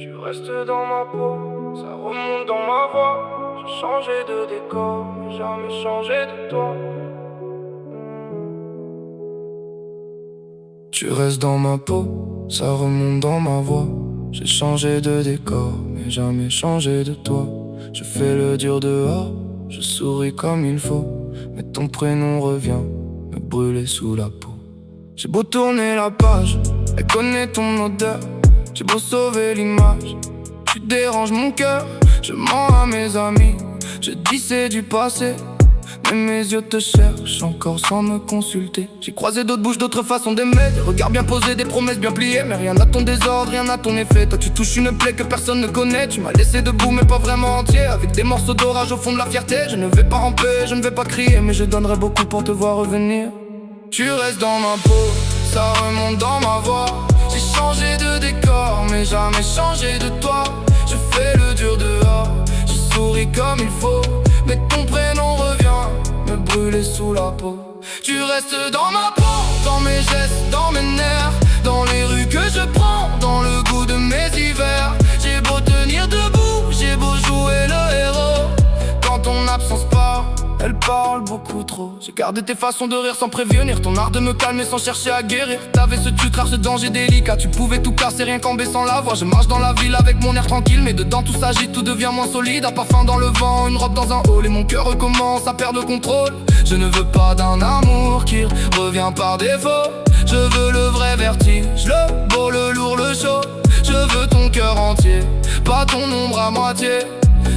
Tu restes dans ma peau, ça remonte dans ma voix. J'ai changé de décor, mais jamais changé de toi. Tu restes dans ma peau, ça remonte dans ma voix. J'ai changé de décor, mais jamais changé de toi. Je fais le dur dehors, je souris comme il faut, mais ton prénom revient me brûler sous la peau. J'ai beau tourner la page, elle connaît ton odeur. J'ai beau sauver l'image, tu déranges mon cœur. Je mens à mes amis, je dis c'est du passé, mais mes yeux te cherchent encore sans me consulter. J'ai croisé d'autres bouches, d'autres façons d'aimer, des regards bien posés, des promesses bien pliées, mais rien à ton désordre, rien à ton effet. Toi tu touches une plaie que personne ne connaît. Tu m'as laissé debout mais pas vraiment entier, avec des morceaux d'orage au fond de la fierté. Je ne vais pas ramper, je ne vais pas crier, mais je donnerai beaucoup pour te voir revenir. Tu restes dans ma peau, ça remonte dans ma voix. J'ai changé de décor, mais jamais changé de toi. Je fais le dur dehors, je souris comme il faut, mais ton prénom revient me brûler sous la peau. Tu restes dans ma peau, dans mes gestes, dans mes nerfs, dans les rues que je prends, dans le goût de mes hivers. J'ai beau tenir debout, j'ai beau jouer le héros, quand ton absence part, elle parle beaucoup trop. J'ai gardé tes façons de rire sans prévenir, ton art de me calmer sans chercher à guérir. T'avais ce tutre, ce danger délicat, tu pouvais tout casser rien qu'en baissant la voix. Je marche dans la ville avec mon air tranquille, mais dedans tout s'agite, tout devient moins solide. Un parfum dans le vent, une robe dans un hall, et mon cœur recommence à perdre le contrôle. Je ne veux pas d'un amour qui revient par défaut. Je veux le vrai vertige, le beau, le lourd, le chaud. Je veux ton cœur entier, pas ton ombre à moitié.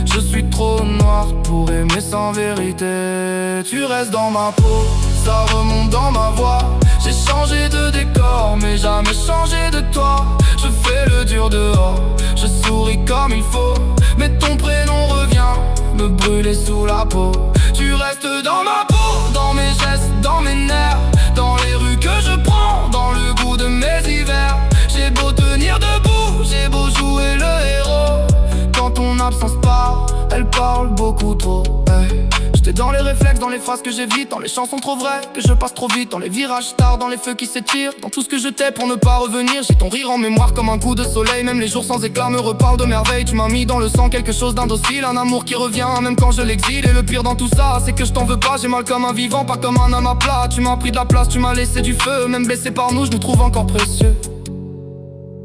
Je suis trop noir pour aimer sans vérité. Tu restes dans ma peau, ça remonte dans ma voix. J'ai changé de décor, mais jamais changé de toi. Je fais le dur dehors, je souris comme il faut, mais ton prénom revient me brûler sous la peau. Tu restes dans ma peau, dans mes gestes, dans mes nerfs, dans les rues que je prends, dans le goût de mes hivers. J'ai beau tenir debout, j'ai beau jouer le héros, quand ton absence part, elle parle beaucoup trop. Hey. J'étais dans les réflexes, dans les phrases que j'évite, dans les chansons trop vraies que je passe trop vite, dans les virages tard, dans les feux qui s'étirent, dans tout ce que je t'ai pour ne pas revenir. J'ai ton rire en mémoire comme un coup de soleil, même les jours sans éclat me reparlent de merveille. Tu m'as mis dans le sang quelque chose d'indocile, un amour qui revient même quand je l'exile. Et le pire dans tout ça, c'est que je t'en veux pas, j'ai mal comme un vivant, pas comme un homme à plat. Tu m'as pris de la place, tu m'as laissé du feu, même blessé par nous, je nous trouve encore précieux.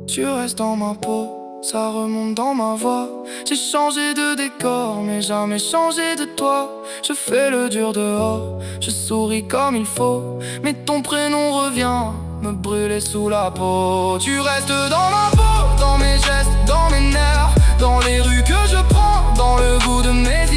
Tu restes dans ma peau, ça remonte dans ma voix. J'ai changé de décor, mais jamais changé de toi. Je fais le dur dehors, je souris comme il faut, mais ton prénom revient me brûler sous la peau. Tu restes dans ma peau, dans mes gestes, dans mes nerfs, dans les rues que je prends, dans le goût de mes